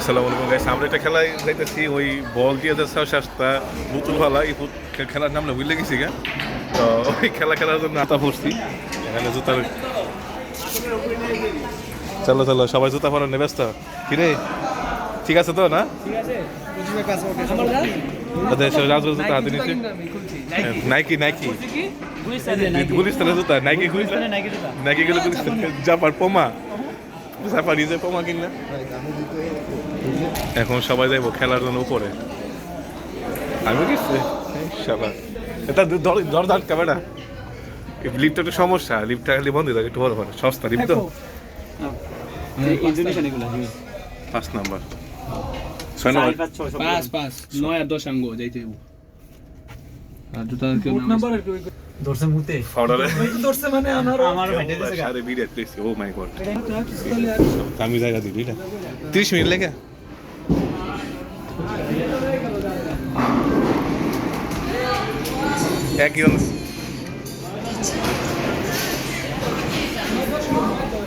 আসসালামু আলাইকুম গাইস, আমরা একটা খেলায় যাইতেছি। ওই বল দিয়ে যাচ্ছে শাস্তা বুতুল ভালা এই খেলার নাম না বুঝলে গেছি গা। তো ওই খেলার জন্য আতা পড়ছি এখানে জুতার। চলো চলো সবাই জুতা পরানো ব্যস্ত। কিরে ঠিক আছে তো না? রাজুর জুতা হাতে নিচ্ছে নাইকি নাইকি গুলিস্তানের জুতা নাইকি নাইকি গেলে জাপার পোমা জাপানি যে পোমা কিনলে। এখন সবাই যাইব খেলার জন্য উপরে। আমিও গেছি সবাই এটা দর দাঁড় কাবেটা লিফ্ট একটা সমস্যা, লিফ্টটা খালি বন্ধ থাকে একটু বড় হয় সস্তা লিফ্ট তো 5 নাম্বার 6 নাম্বার 5 9 আর 10 আঙ্গো যাইতে হইব। আর জুতা কেউ নাম্বার আর দর্শন মুতে ফাউডারে দর্শন মানে আমার ভাইতে দিছে আরে বিরাট প্লেস। ও মাই গড আমি জায়গা দিবি এটা 30 মিনিট লাগে। একই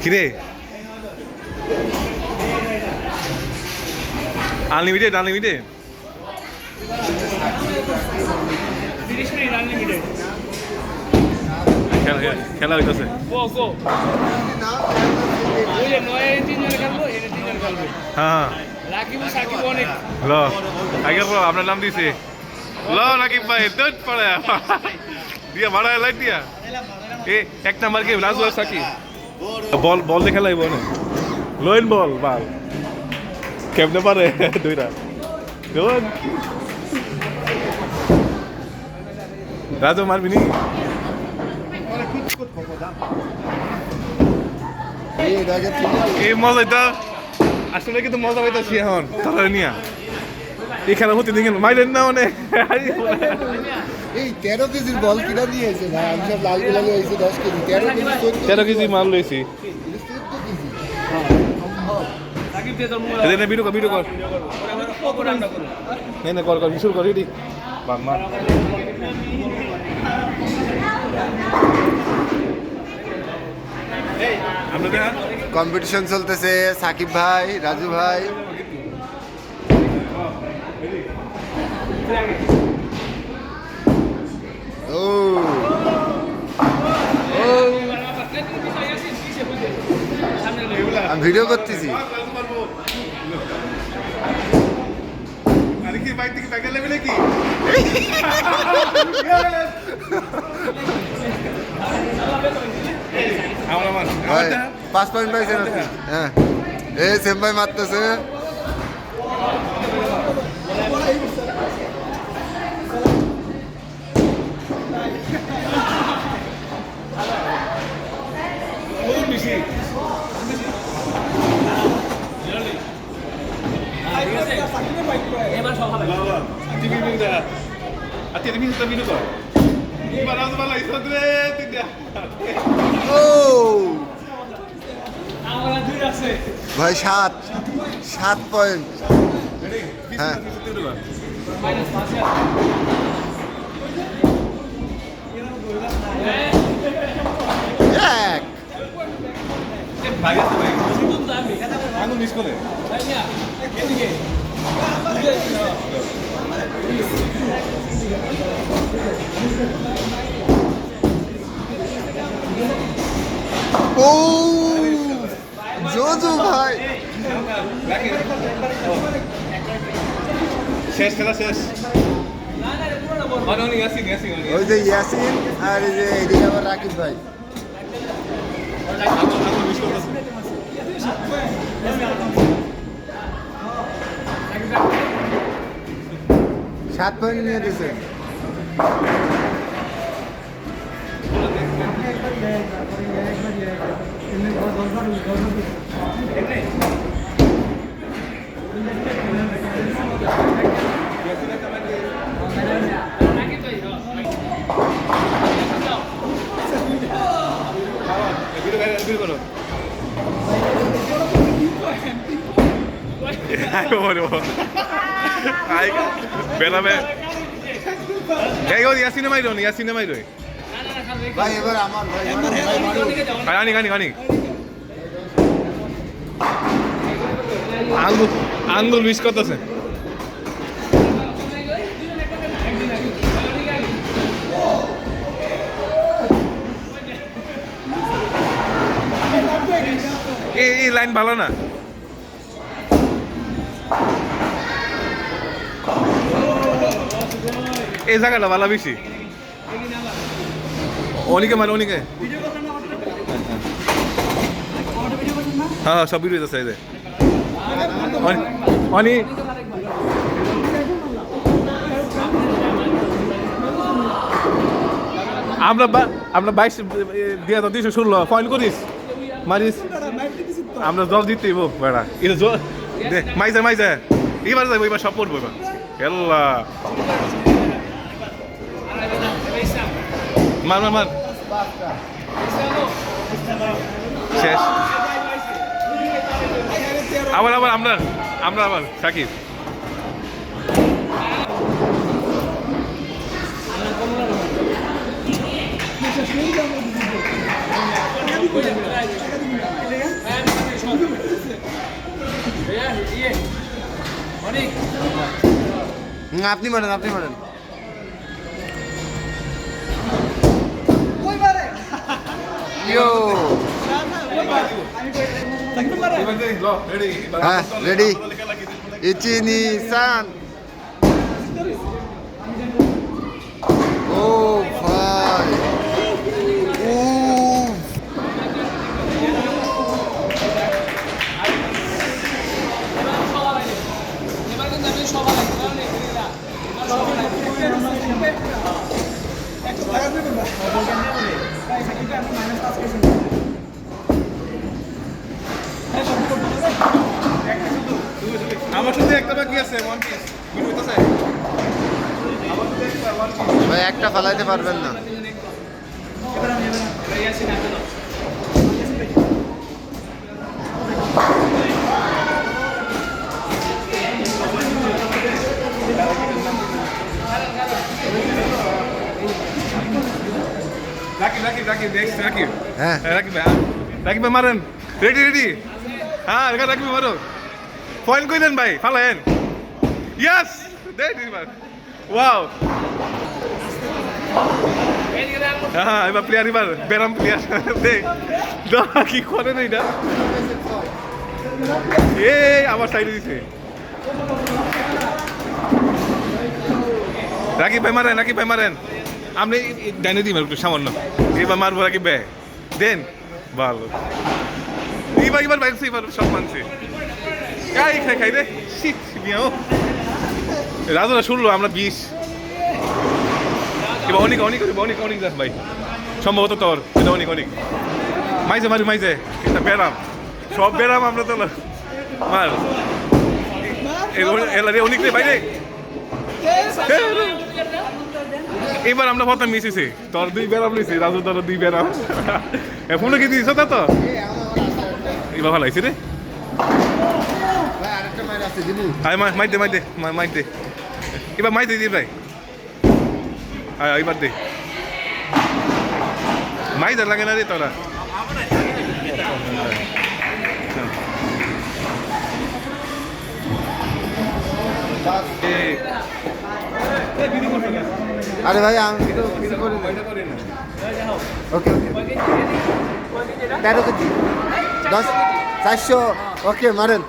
কিরে আনলিমিটেড আনলিমিটেড 30 মিনিট আনলিমিটেড খেলা হইতেছে। ওই যে 9 এর 3 জন খেলবো, এর 3 জন খেলবো। হ্যাঁ রাকিব সাকিব অনেক ল আগে আপনার নাম দিছে ল নাকিব ভাই দট পড়ে দিয়া মারা লাইট দিয়া এ এক নাম্বার কে রাজু আর সাকিব বল বল দেখে লাইব না লোইন বল বাল কেমনে পারে দুইটা কোন রাজু মারবি নি এই মজাটা আসলে কিন্তু মজা পাইতেছি এখন তারা নিয়া এখানে হতে দেখেন মাইলেন না মানে এই 13 কেজির বল কিনা নিয়েছে ভাই, আমি সব লাল গুলালি হয়েছে 10 কেজি 13 কেজি মাল লইছি। 14 কেজি সাকিব দে তোর মোবাইল এদের ভিডিও কর নে কর শুরু কর রেডি বাম মার আপনাদের কম্পিটিশন চলতেছে। সাকিব ভাই, রাজু ভাই, ও আমি ভিডিও করতেছি। আরে কি বাইক থেকে ব্যাগে লেবে নাকি আমার ভাই 5 পয়েন্ট পাইছেন আপনি? হ্যাঁ এ সেম ভাই মারতেছে। এবার সব হবে ও আমরা দুই আছে ভাই 7 পয়েন্ট। হ্যাঁ মাইনাস 5 এক আঙুল মিস করে ও জোজু ভাই শেষ খেলা শেষ। ওই যে ইয়াসিন আর এই যে এদিকে আবার রাকিব ভাই। সাত পয়েন্ট নিয়ে দিয়েছে। বেলাবে ইয়াসিনে মাইরো ইয়াসিনে মাইরো ভাই এবার আমার ভাই গানি গানি গানি আঙ্গুল মিস করতেছে। এই লাইন ভালো না। এই জায়গাটা ভালো বেশি। অনিকে মানে অনিকে, হ্যাঁ সব ভিডিও আছে এই যে অনি। আমরা 22 পয়েন্ট করিস মারিস, আমরা জল দিতে বেড়া এটা জল মাইজা এবার যাবো, এবার সব পড়বো এবার। এল্লা মার শেষ। আবার আমরা আবার সাকিব। আপনি মারেন হ্যাঁ রেডি ইচিনি সান। ও ভাই আমার শুধু একটা বাকি আছে, ওয়ান পিস ভাই একটা ফালাইতে পারবেন না। রাকিব হ্যাঁ রাকিব ভাই মারেন। রেডি হ্যাঁ রাকিব মারো। পয়েন্ট কইলেন ভাই, ফালায়েন। Yes wow. হ্যাঁ এবার প্লেয়ার, এবার বেরাম প্লেয়ার দেখ কি করে না এটা। এই আমার সাইডে দিছে। রাকিব ভাই মারেন। আপনি ডাইনে দিবেন একটু সামান্য, এবার মারবো রাকিব ভাই দেন। ভালো এবার বাইকছে, এবার সব মানছে। খাই রে রাজুরা শুনলো আমরা 20। এবার অনেক দেখ ভাই, সম্ভবত তোর এটা অনেক মাইজে এটা বেরাম, সব বেরাম আমরা তো মার অনেক রে বাইরে। এবার আমরা প্রথম মিশিছি, তোর 2 বেরাম নিছি, রাজু তোর 2 বেরাম। ফোনে কি দিয়েছ তো এবার ভালো লাগছে রে। মাইতে এবার মাইতে দি ভাই, এবার দে মাইতে লাগে না রে তোরা। আরে ভাই আমি কিছু করি না। ওকে 13 কেজি 10 400। ওকে মারেন।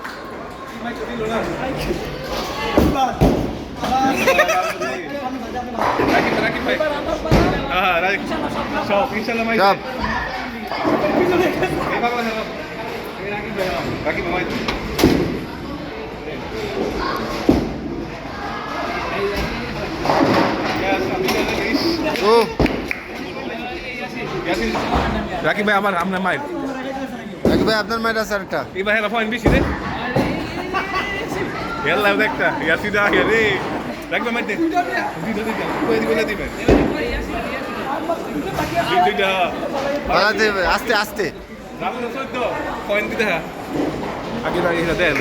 রাকিব ভাই সব ইনশাআল্লাহ মাই সব রাকিব ভাই ও রাকিব ভাই আমার আপনার মাইল। রাকিব ভাই আপনার মায়ের আছে একটা। এবার হেরা পয়েন্ট বেশি রে। এল্লা একটা ইয়াসিদা আগে রে। রাকিব ভাই দিবেন দুইটা আস্তে আস্তে পয়েন্ট দিতে হ্যাঁ আগে এটা দেয়।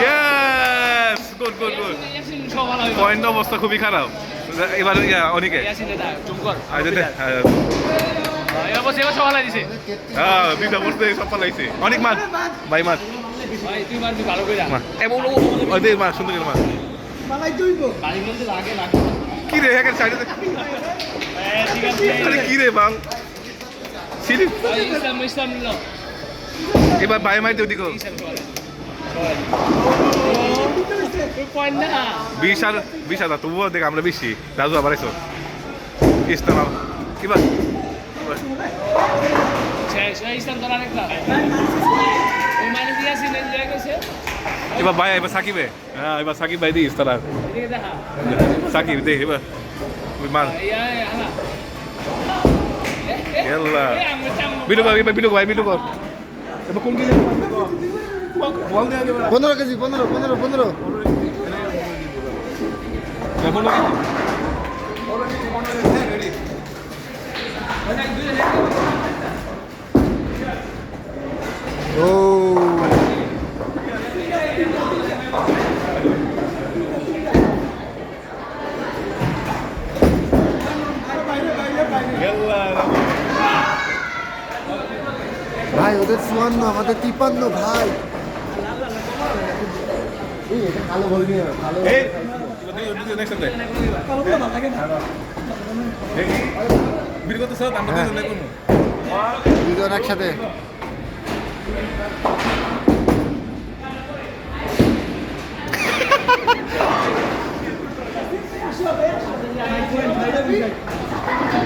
ইয়েস গুড পয়েন্ট অবস্থা খুবই খারাপ। এবার অনেকে হ্যাঁ 2টা বসতে সব পালাইছে। অনেক মার ভাই মার ভাই তুই মারবি ভালো করে মা এ বল ওই দে মা সুন্দর করে মা বাড়ির মধ্যে লাগে লাগে কি রে একের সাইডে ঠিক আছে আরে কি রে বাং সিলি ইসলাম নিল এবার বাই মাইতে ওদিকে পয়েন্ট না 20,000 তবুও দেখ আমরা বেশি রাজু আবার এসো ইসলাম এবার ইসলাম তোর আরেকটা ওই মানে দিয়া সিনেন দিয়ে গেছে এবার ভাই এবার সাকিবে হ্যাঁ এবার সাকিব ভাই দিস তারা এদিকে দেখা সাকিব দে এবার মার হালা ইয়াল্লা ভিডিও কর এবার ভিডিও কর এবার কোন দিকে বল দে আগে 15 কেজি 15 কেমন লাগে ও ভাই ওদের 54 আমাদের 53 ভাই এই এটা কালো বল নিয়ে কালো এই ভিডিও নেক্সট টাইম ভিডিও করতে স্যার আমরা দুজন দেখুন দুজন একসাথে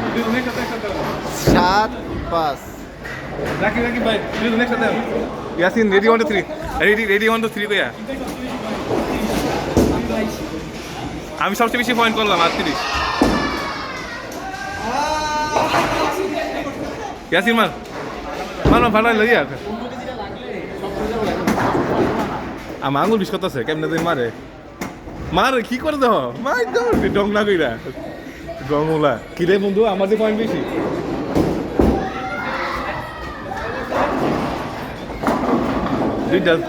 ভিডিও নেক্সট টাইম 7-5 রাকি ভাই video next time Yasin ready 1 2 3 ready 1 2 3 কইয়া আমি সবচেয়ে বেশি পয়েন্ট করলাম 38 ইয়াসিন মার ভালো লইয়া আমার আঙুল বিষ করতেছে কেমনে দিন মার কি করে দেহ মাই ডং না কইরা ডংলা কি রে বন্ধু আমার যে পয়েন্ট বেশি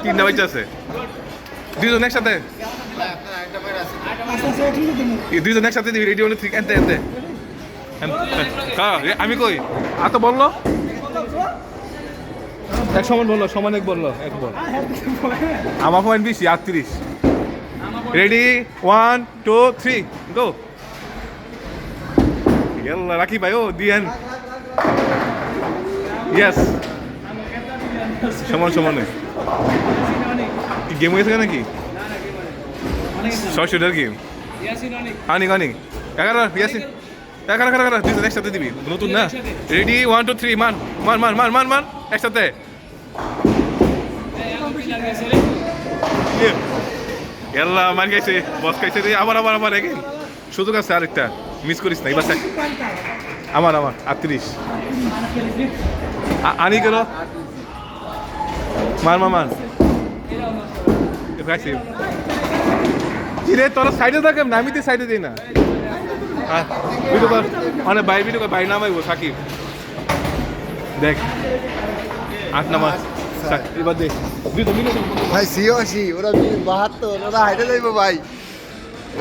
তিনটা বাচ্চা আছে দুজন একসাথে দুজন একসাথে দিবি রেডি অনেক এনতে হ্যাঁ আমি কই আ তো বললো এক সমান বললো সমান এক বললো এক বল আমার পয়েন্ট বেশি 38 রেডি 1 2 3 গো ইয়াল্লা রাকি ভাই ও দিয়েন ইয়েস সমান কি গেম হয়েছে নাকি শর্ট শুটার গেম অনেক 11 ইয়াসিন 11 দুজন একসাথে দিবি নতুন না রেডি 1 2 3 মান একসাথে ইয়াল্লা মান খাইছে বস খাইছে রে আবার এগেন সুযোগ আছে আরেকটা মিস করিস না এবার আমার 38 আনি করো মান খাইছে কি রে তোরা সাইডে থাকে না আমি তো সাইডে দিই না ভিডিও কর মানে ভাই নামাইবো সাকিব দেখ 8 নাম্বার এবার দেখ ভাই সিওসি ওরা 72 ওরা হাইটে যাইবো ভাই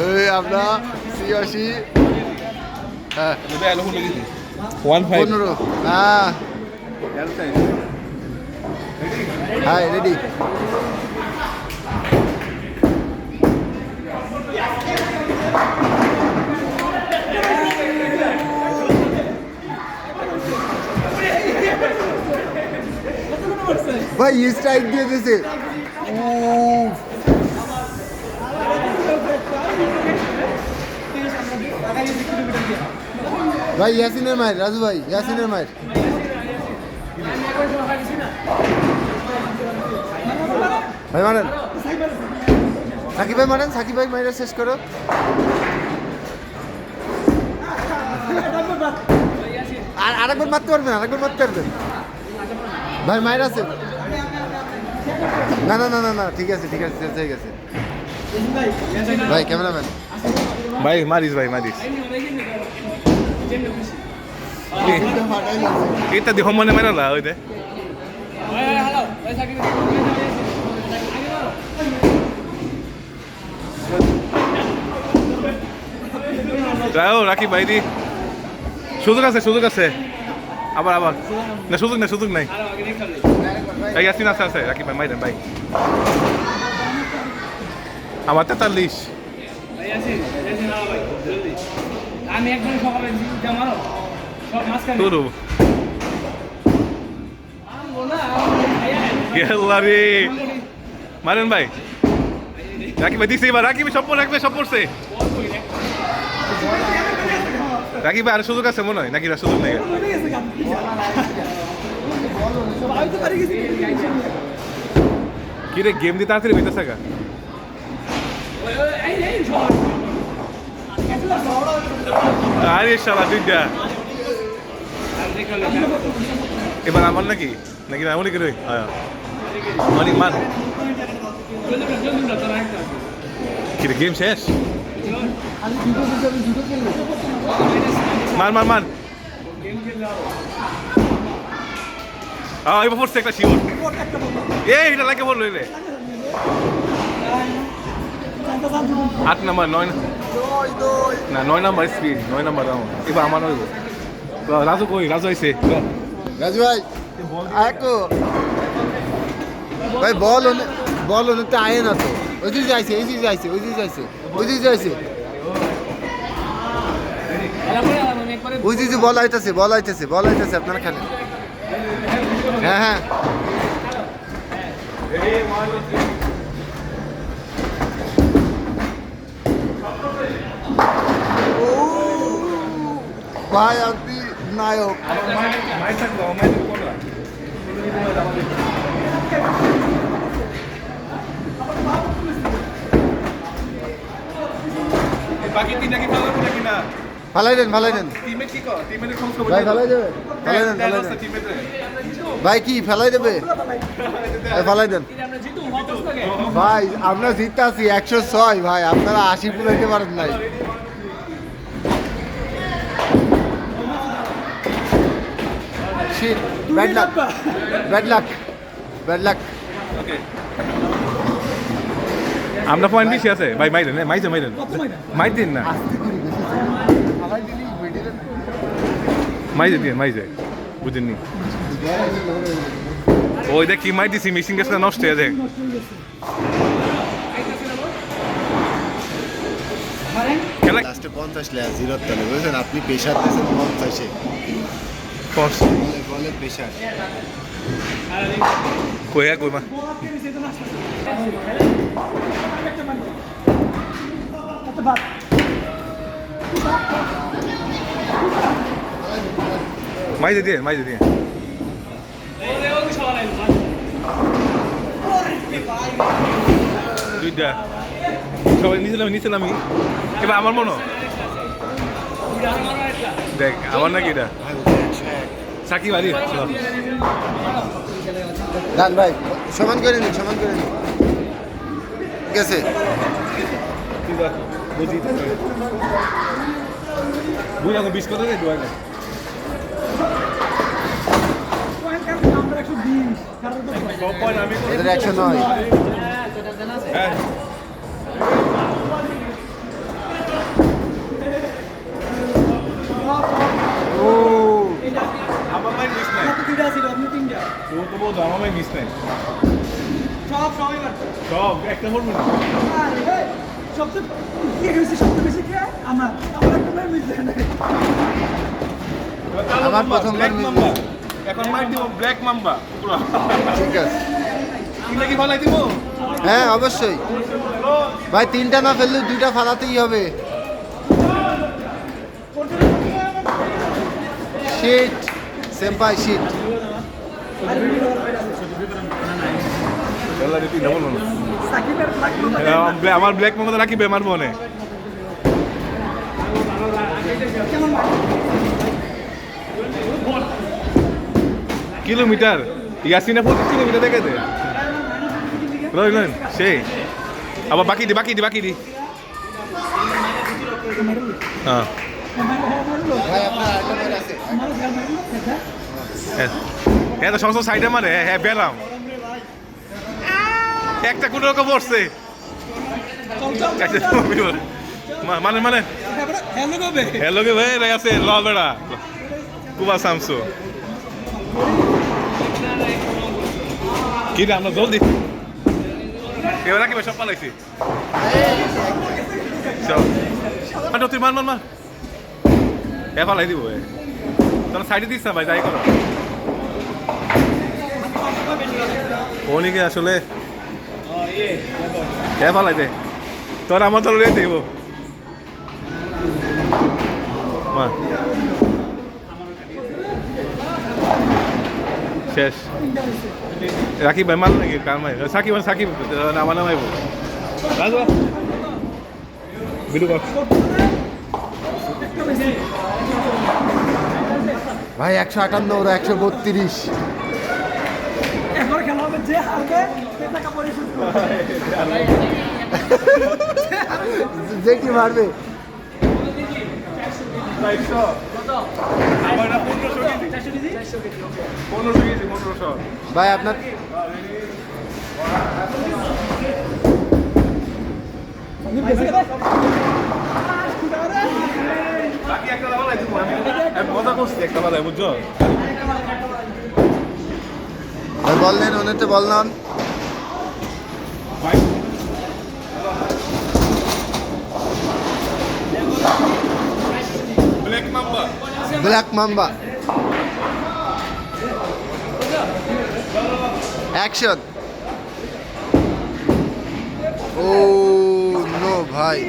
এই আমরা সিওসি হ্যাঁ 15 হ্যাঁ রেডি ভাই স্ট্রাইক দিয়ে দিয়েছে ভাই ইয়াসিনের মায়ের রাজু ভাই ইয়াসিনের মায়ের ভাই মারেন সাকিব ভাই মাইরা শেষ করো আর আরেকবার মারতে পারবেন ভাই মায়ের আছে না ঠিক আছে ঠিক আছে ভাই ক্যামেরাম্যান ভাই মারিস এটা দেখো মনে মেরালা ওই দে যাও রাকি ভাই দি সুযোগ আছে আবার না সুযোগ নাই ইয়াসিন আছে রাকি ভাই মাইরেন ভাই আমার 43। আমি একদম সকালে মারো সব মাঝখানে তোর রে মারেন ভাই। রাকিব ভাই দিছে এবার, রাকিব সব রাখবে, সব পড়ছে। রাকিব ভাই আর সুযোগ আছে মনে হয় নাকি? সুযোগ নেই। কি রে গেম দিয়ে তাড়াতাড়ি হইতেছে গা। আরে শালা দুইটা এবার আমার নাকি নাকি না মনে করে মানে মান কি রে গেম শেষ? মান মান মান এবার পড়ছে একটা শিওর। এটা লাগে বললো রে 8 নাম্বার 9 না 9 নাম্বার স্পিড 9 নাম্বার রাউন্ড এবার আমার হইব। রাজু কই? রাজু আইছে। রাজু ভাই আয়কো ভাই বল তো আয়ে না তো। ওই দিকে যাইছে, এই দিকে যাইছে, ওই দিকে যাইছে, ওই দিকে যাইছে, ওই দিকে বল আইতাছে, বল আইতাছে, বল আইতাছে আপনার খানে। হ্যাঁ হ্যাঁ ভাই আপনি নায়ক। বাকি তিনটা কি খেলা নাকি না? ফালাই দেন টিমমেট কি কর? টিমমেটের খোঁজ খবর ভাই ফালাই দেবে, ফালাই দেন ভাই। কি ফেলাই দেবে? ফালাই দেন ভাই। আমরা জিততে আছি 106 ভাই, আপনারা 80 পুরাইতে পারেন নাই। Shit, bad luck, bad luck, bad luck. আমরা পয়েন্ট বেশি আছে ভাই। মাইরেন মাইজে মাইরেন মাই দিন না, মাইজে দিয়ে মাইজে বুঝেননি। ওই দেখ কি মাই দিছি, মিশিং গেছে নষ্ট হয়ে দেখ। খেলা লাস্টে 50 লেয়ার জিরোর তলে বুঝছেন আপনি। প্রেশার দিয়েছেন 50-এ বলে প্রেশার। কই কই মা মাইজে দিয়ে দুইটা সবাই নিয়েছিলাম আমি। এবার আমার মনে দেখ আমার নাকি এটা সাকিব আলী। ডান ভাই সমান করে নিন, সমান করে নিন। ঠিক আছে বুঝলাম 20 কথা দেয় দোয়া এদের 109। হ্যাঁ ও আমার মাই মিস নাই তো বলতো আমার মাই মিস নাই সব একটা বলবো না। আমার প্রথমবার ব্ল্যাক মাম্বা এখন মাই দিব ব্ল্যাক মাম্বা পুরো। ঠিক আছে কিনা কি ফালাই দিব? হ্যাঁ অবশ্যই ভাই। 3টা না ফেললে 2টা ফালাতেই হবে। শিট সেম্পাই শিট। আমার ব্ল্যাক মাম্বা রাখি বেমার মনে কিলোমিটার ইয়াসিনা 25 কিলোমিটার দেখে দে রইলেন সেই আবার বাকি দি হ্যাঁ ভাই আপনার আইটেম আছে। হ্যাঁ তো সমস্ত সাইডে মানে হ্যাঁ বেরাম একটা কোনো রকম পড়ছে মানে হ্যালো গে ভাই রে আছে ল বেড়া কুবা সামসু কি রে আমরা জলদি এবার রাখি ভাই সব পালাইছি চল তুই মান এ পালাই দিব তাহলে সাইডে দিস না ভাই যাই করো ওনিকে আসলে এ পালাই দে তোর আমার তো রে দেব মা শেষ রাখি ভাই মাল নাকি কার মাই সাকিব সাকিব আমার নামাইব রাজু ভিডিও কর ভাই 158 ওরা 132 যে কি মারবে ভাই আপনার মজা করছি একটা বেলায় বুঝছো বললেন ওনাতে বললাম ব্ল্যাক মাম্বা অ্যাকশন ও নো ভাই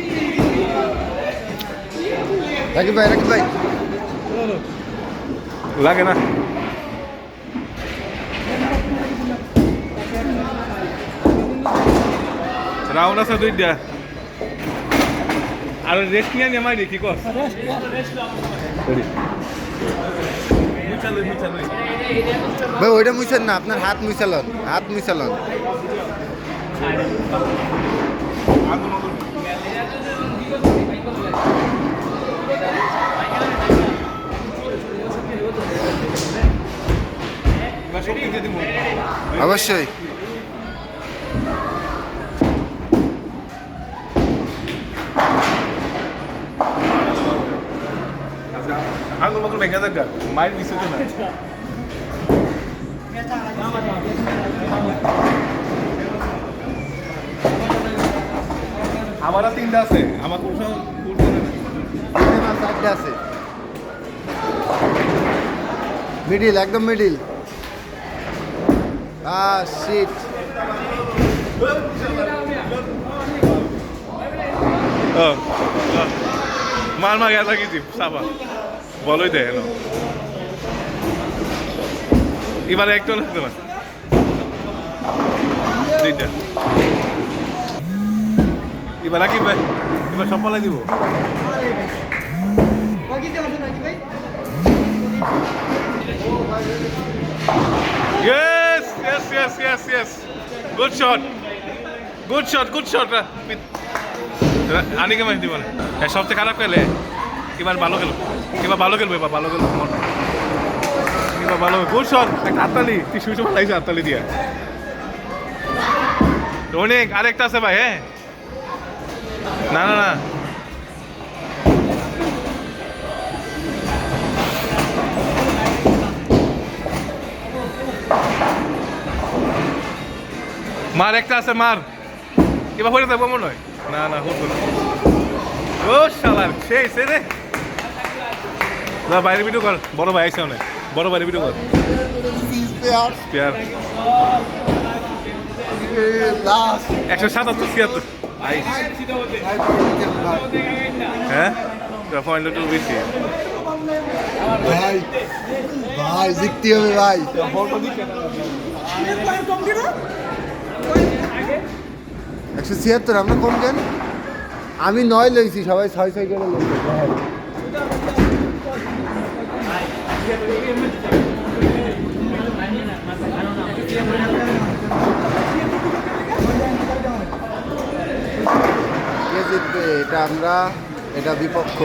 রাকিব ভাই লাগে না রাউন্ড আছে দুইটা আর রেস্ট নিয়ে আমি আমার দেখি কস ভাই ওইটা মুছেন না আপনার হাত মুছালন অবশ্যই আঙুল মাকুল ভেঙে দেখ মায়ের বিষয় তো না আমার তিনটা আছে আমার কোন চারটে আছে মিডিল একদম মিডিল শিট মার মা গেছে কিছু সাবা বলোই দেয় না এবারে একটা লাগতে পারে দুইটা এবার রাখি ভাই এবার সব পালাই দিব yes good shot আনিকে মাস দিব না সবচেয়ে খারাপ খেলে এবার ভালো খেলবো এবার ভালো খেলবো এবার ভালো গুড শট একটা হাততালি তুই সুইচ লাগছে হাততালি দিয়া অনেক আরেকটা আছে ভাই হ্যাঁ না মার একটা আছে মার এবার হয়ে যাবো মনে হয় না হতো না ও শালার সেই সে রে না বাইরে ভিডিও কর বড় ভাই আছে অনেক বড় বাইরে ভিডিও কর পেয়ার 177 হ্যাঁ পয়েন্ট একটু বেশি ভাই জিততে হবে ভাই 176 আমরা কম কেন আমি 9 লইছি সবাই 6 করে কে জিতবে এটা আমরা এটা বিপক্ষ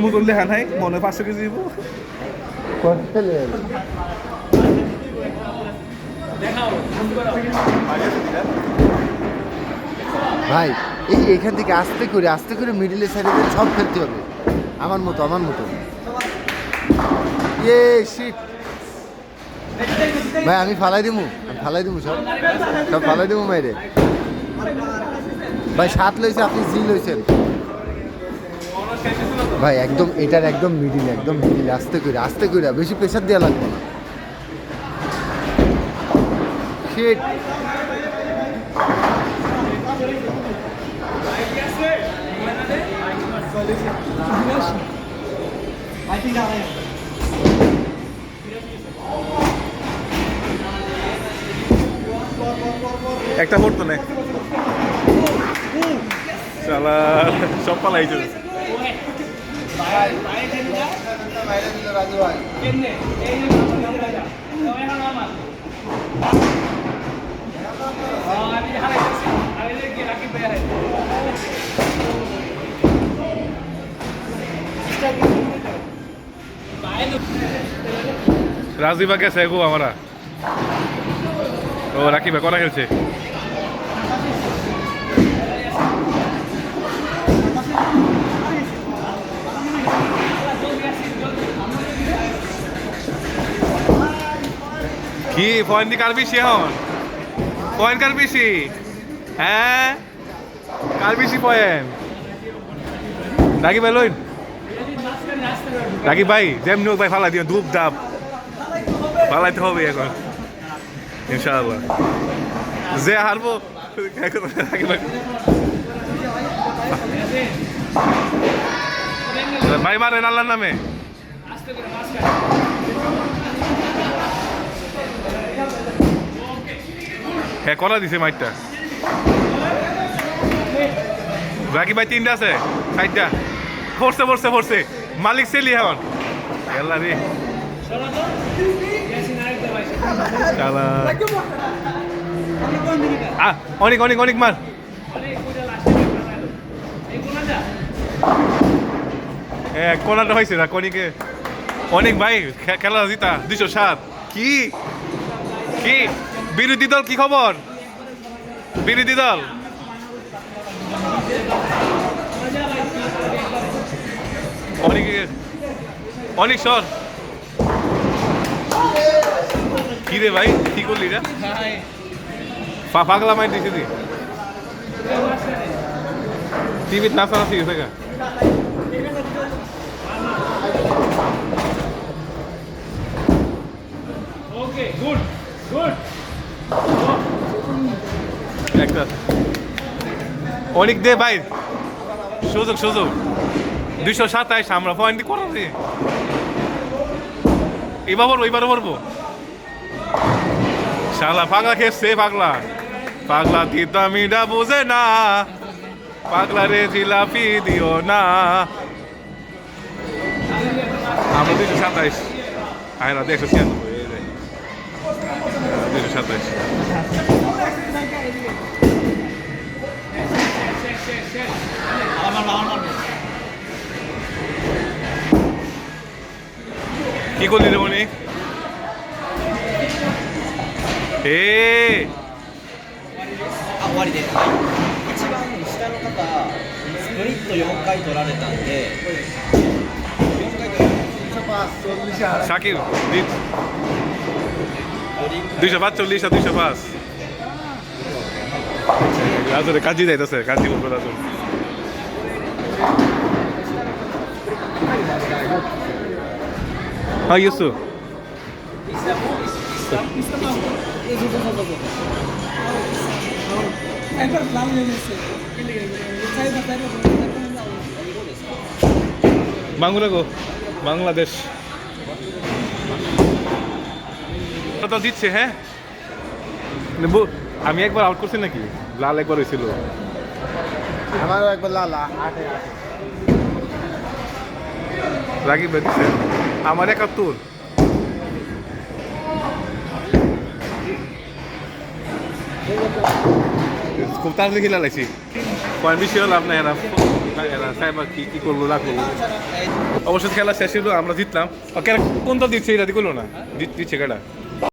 মুদুল দেখা নাই মনে 500 কেজি দিব ভাই এই এখান থেকে আস্তে করে মিডিলে সাইডে সব খেলতে হবে আমার মতো ইয়ে শিট ভাই আমি ফালাই দিমু সব ফালাই দিমু মাইরে ভাই 7 লইছে আপনি জি লইছেন ভাই একদম এটার একদম মিডিল আস্তে করে বেশি প্রেসার দেওয়া লাগবে না শিট একটা পড়তো না শালা সব পালাইছে রাজীবা গেছে গো আমরা ও রাকিবা করা খেলছে কি পয়েন্ট কার বেশি এখন পয়েন্ট কার বেশি হ্যাঁ কার বেশি পয়েন্ট রাকিব ভাই লইন রাকিব ভাই যেমনি হোক ভাই ফালা দিও ধূপ ধাপ ফালাইতে হবে এখন ইনশাআল্লাহ যে হারবো রাকিব ভাই মারেন আল্লাহর নামে হ্যাঁ করা দিছে মাইটটা রাকিব ভাই 3টা আছে 4টা পড়ছে মালিক সেলি এখন আল্লাহ রে অনেক মার হ্যাঁ কোনাটা হয়েছে না কনিকে অনেক ভাই খেলা জিতা 207 কি বিরোধী দল কি খবর বিরোধী দল অনেক সর কি রে ভাই কি করলি রে পাগলা মাই দিছি তুই টিভির নাচানাচি গেছে গা একটা অনেক দে ভাই সুযোগ 227 আমরা পয়েন্ট করা দে এবার পড়বো শালা পাগলা খেয়েছে পাগলা তিতামিটা বোঝে না পাগলা রে জিলাপি দিও না আমরা 227 আয়রা 196 227 কি করলি রে মনি終わりです。一番下の方、スプリット4回取られたんで、4回取られた。শাকিব 245 আর 205 রাজরে কাজী যাইতেছে কাজী বলবো রাজর হ্যাঁ ইউসুফ বাংলাগো বাংলাদেশ তো দিচ্ছে হ্যাঁ আমি একবার আউট করছি নাকি লাল একবার হয়েছিল আমারও একবার লালা রাকিব দিচ্ছে আমার 71 খুব তাড়াতাড়ি খেলা লাগছি পয়েন্ট বেশি হলো আপনার এরা সাইবার কি করলো না করলো অবশ্যই খেলা শেষ হলো আমরা জিতলাম কোন দল দিচ্ছে এটা দিলো না দিচ্ছে কেটা